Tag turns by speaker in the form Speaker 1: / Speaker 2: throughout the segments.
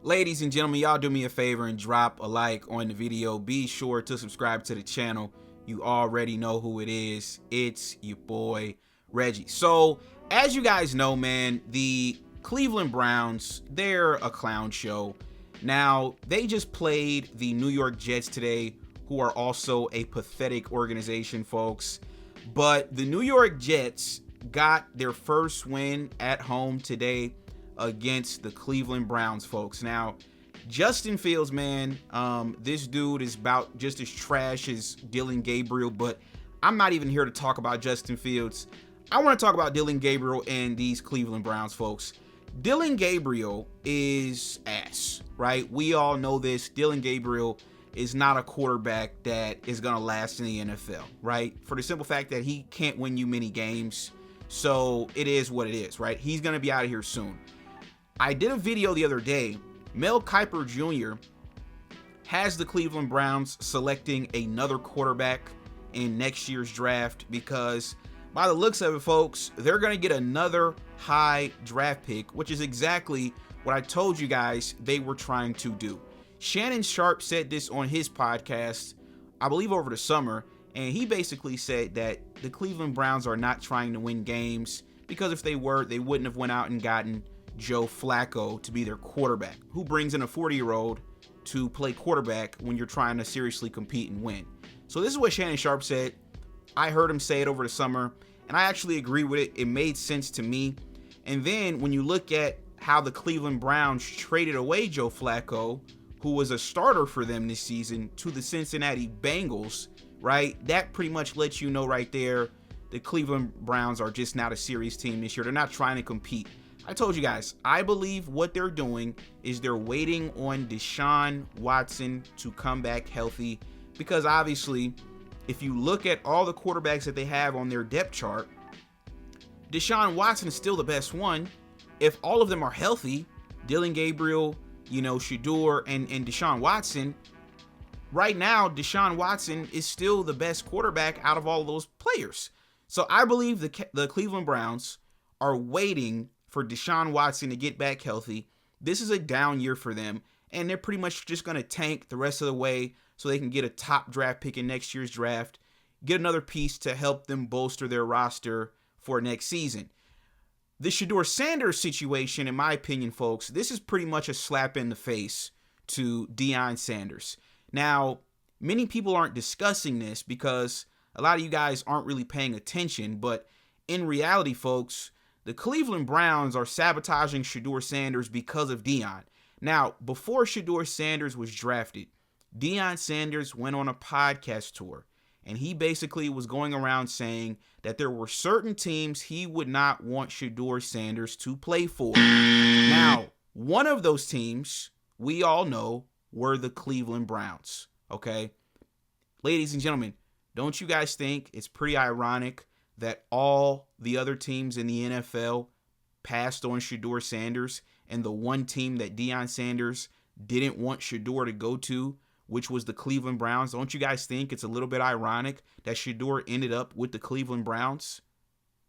Speaker 1: Ladies and gentlemen, y'all do me a favor and drop a like on the video. Be sure to subscribe to the channel. You already know who it is. It's your boy, Reggie. So, as you guys know, man, the Cleveland Browns, they're a clown show. Now, they just played the New York Jets today, who are also a pathetic organization, folks. But the New York Jets got their first win at home today against the Cleveland Browns, folks. Now, Justin Fields, man, this dude is about just as trash as Dillon Gabriel, but I'm not even here to talk about Justin Fields. I want to talk about Dillon Gabriel and these Cleveland Browns, folks. Dillon Gabriel is ass, right? We all know this. Dillon Gabriel is not a quarterback that is going to last in the NFL, right? For the simple fact that he can't win you many games. So it is what it is, right? He's going to be out of here soon. I did a video the other day. Mel Kiper Jr. has the Cleveland Browns selecting another quarterback in next year's draft because by the looks of it, folks, they're going to get another high draft pick, which is exactly what I told you guys they were trying to do. Shannon Sharpe said this on his podcast, I believe over the summer, and he basically said that the Cleveland Browns are not trying to win games because if they were, they wouldn't have went out and gotten Joe Flacco to be their quarterback. Who brings in a 40-year-old to play quarterback when you're trying to seriously compete and win? So this is what Shannon Sharpe said. I heard him say it over the summer, and I actually agree with it. It made sense to me. And then when you look at how the Cleveland Browns traded away Joe Flacco, who was a starter for them this season, to the Cincinnati Bengals, right? That pretty much lets you know right there the Cleveland Browns are just not a serious team this year. They're not trying to compete. I told you guys, I believe what they're doing is they're waiting on Deshaun Watson to come back healthy because obviously, if you look at all the quarterbacks that they have on their depth chart, Deshaun Watson is still the best one. If all of them are healthy, Dillon Gabriel, shedeur, and Deshaun Watson, right now, Deshaun Watson is still the best quarterback out of all of those players. So I believe the Cleveland Browns are waiting for Deshaun Watson to get back healthy. This is a down year for them, and they're pretty much just going to tank the rest of the way so they can get a top draft pick in next year's draft, get another piece to help them bolster their roster for next season. The Shedeur Sanders situation, in my opinion, folks, this is pretty much a slap in the face to Deion Sanders. Now, many people aren't discussing this because a lot of you guys aren't really paying attention, but in reality, folks, the Cleveland Browns are sabotaging Shedeur Sanders because of Deion. Now, before Shedeur Sanders was drafted, Deion Sanders went on a podcast tour, and he basically was going around saying that there were certain teams he would not want Shedeur Sanders to play for. Now, one of those teams, we all know, were the Cleveland Browns, okay? Ladies and gentlemen, don't you guys think it's pretty ironic that all the other teams in the NFL passed on Shedeur Sanders, and the one team that Deion Sanders didn't want Shedeur to go to, which was the Cleveland Browns? Don't you guys think it's a little bit ironic that Shedeur ended up with the Cleveland Browns?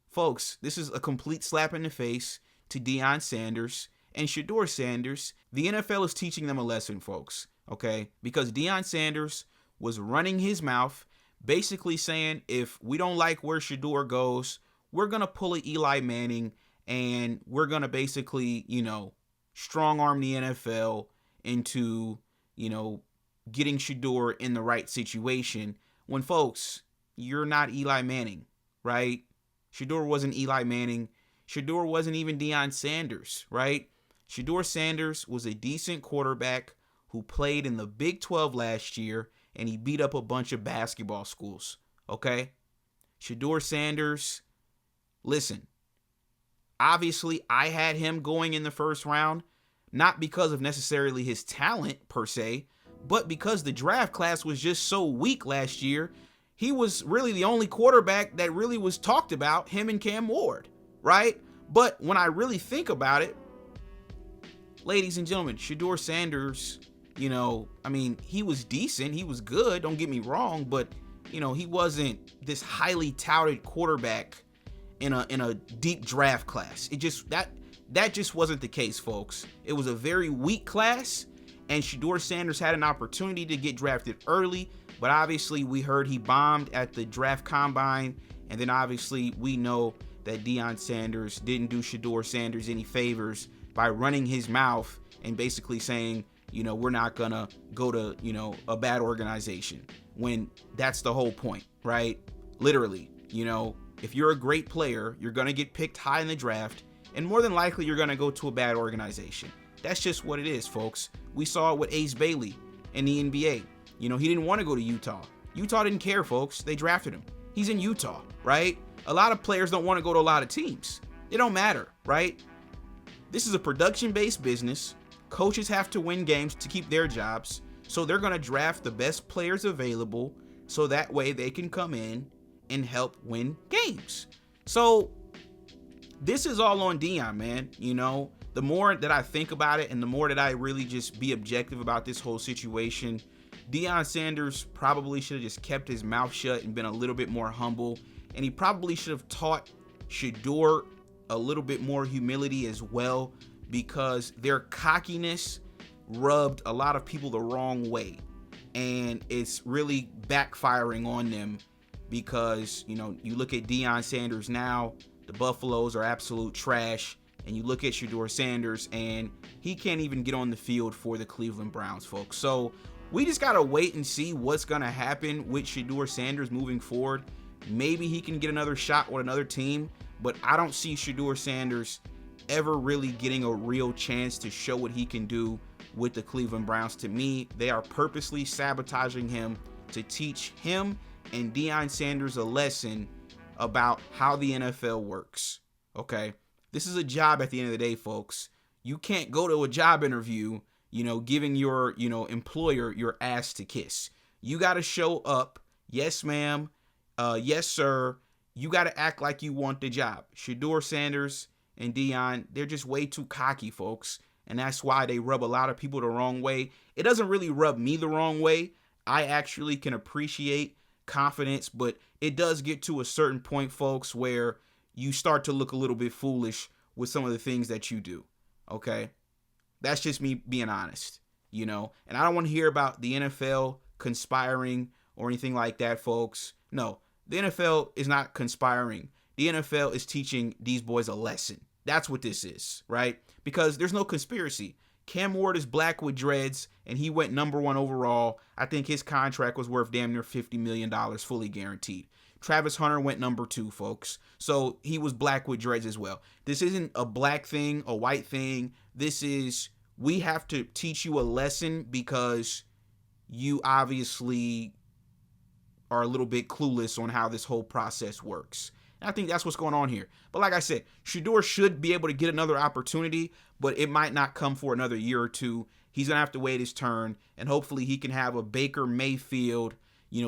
Speaker 1: Folks, this is a complete slap in the face to Deion Sanders and Shedeur Sanders. The NFL is teaching them a lesson, folks, okay? Because Deion Sanders was running his mouth, basically saying, if we don't like where Shedeur goes, we're going to pull a Eli Manning and we're going to basically, strong arm the NFL into, getting Shedeur in the right situation. When, folks, you're not Eli Manning, right? Shedeur wasn't Eli Manning. Shedeur wasn't even Deion Sanders, right? Shedeur Sanders was a decent quarterback who played in the Big 12 last year, and he beat up a bunch of basketball schools, okay? Shedeur Sanders, listen, obviously I had him going in the first round, not because of necessarily his talent per se, but because the draft class was just so weak last year. He was really the only quarterback that really was talked about, him and Cam Ward, right? But when I really think about it, ladies and gentlemen, Shedeur Sanders, he was decent. He was good. Don't get me wrong, but, he wasn't this highly touted quarterback in a deep draft class. It just, That just wasn't the case, folks. It was a very weak class, and Shedeur Sanders had an opportunity to get drafted early, but obviously we heard he bombed at the draft combine, and then obviously we know that Deion Sanders didn't do Shedeur Sanders any favors by running his mouth and basically saying, we're not gonna go to, a bad organization, when that's the whole point, right? Literally, if you're a great player, you're gonna get picked high in the draft, and more than likely you're gonna go to a bad organization. That's just what it is, folks. We saw it with Ace Bailey in the NBA. He didn't want to go to Utah. Utah didn't care, folks. They drafted him. He's in Utah, right? A lot of players don't want to go to a lot of teams. It don't matter, right? This is a production-based business. Coaches have to win games to keep their jobs, so they're going to draft the best players available so that way they can come in and help win games. So this is all on Deion, man. The more that I think about it and the more that I really just be objective about this whole situation, Deion Sanders probably should have just kept his mouth shut and been a little bit more humble. And he probably should have taught Shedeur a little bit more humility as well, because their cockiness rubbed a lot of people the wrong way. And it's really backfiring on them because, you look at Deion Sanders now, the Buffaloes are absolute trash. And you look at Shedeur Sanders and he can't even get on the field for the Cleveland Browns, folks. So we just got to wait and see what's going to happen with Shedeur Sanders moving forward. Maybe he can get another shot with another team, but I don't see Shedeur Sanders ever really getting a real chance to show what he can do with the Cleveland Browns. To me, they are purposely sabotaging him to teach him and Deion Sanders a lesson about how the NFL works. Okay? This is a job at the end of the day, folks. You can't go to a job interview, giving your, employer your ass to kiss. You got to show up. Yes, ma'am. Yes, sir. You got to act like you want the job. Shedeur Sanders and Deion, they're just way too cocky, folks. And that's why they rub a lot of people the wrong way. It doesn't really rub me the wrong way. I actually can appreciate confidence, but it does get to a certain point, folks, where you start to look a little bit foolish with some of the things that you do. Okay? That's just me being honest, And I don't want to hear about the NFL conspiring or anything like that, folks. No, the NFL is not conspiring. The NFL is teaching these boys a lesson. That's what this is, right? Because there's no conspiracy. Cam Ward is black with dreads, and he went #1 overall. I think his contract was worth damn near $50 million fully guaranteed. Travis Hunter went #2, folks. So he was black with dreads as well. This isn't a black thing, a white thing. This is, we have to teach you a lesson because you obviously are a little bit clueless on how this whole process works. And I think that's what's going on here. But like I said, Shedeur should be able to get another opportunity, but it might not come for another year or two. He's going to have to wait his turn, and hopefully he can have a Baker Mayfield,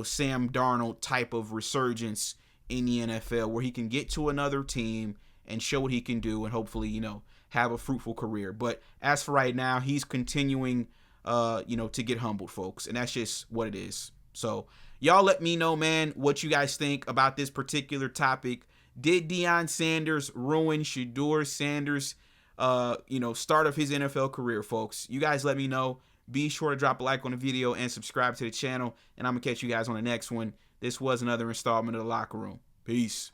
Speaker 1: Sam Darnold type of resurgence in the NFL where he can get to another team and show what he can do and hopefully, have a fruitful career. But as for right now, he's continuing, to get humbled, folks. And that's just what it is. So y'all let me know, man, what you guys think about this particular topic. Did Deion Sanders ruin Shedeur Sanders, start of his NFL career, folks? You guys let me know. Be sure to drop a like on the video and subscribe to the channel. And I'm going to catch you guys on the next one. This was another installment of The Locker Room. Peace.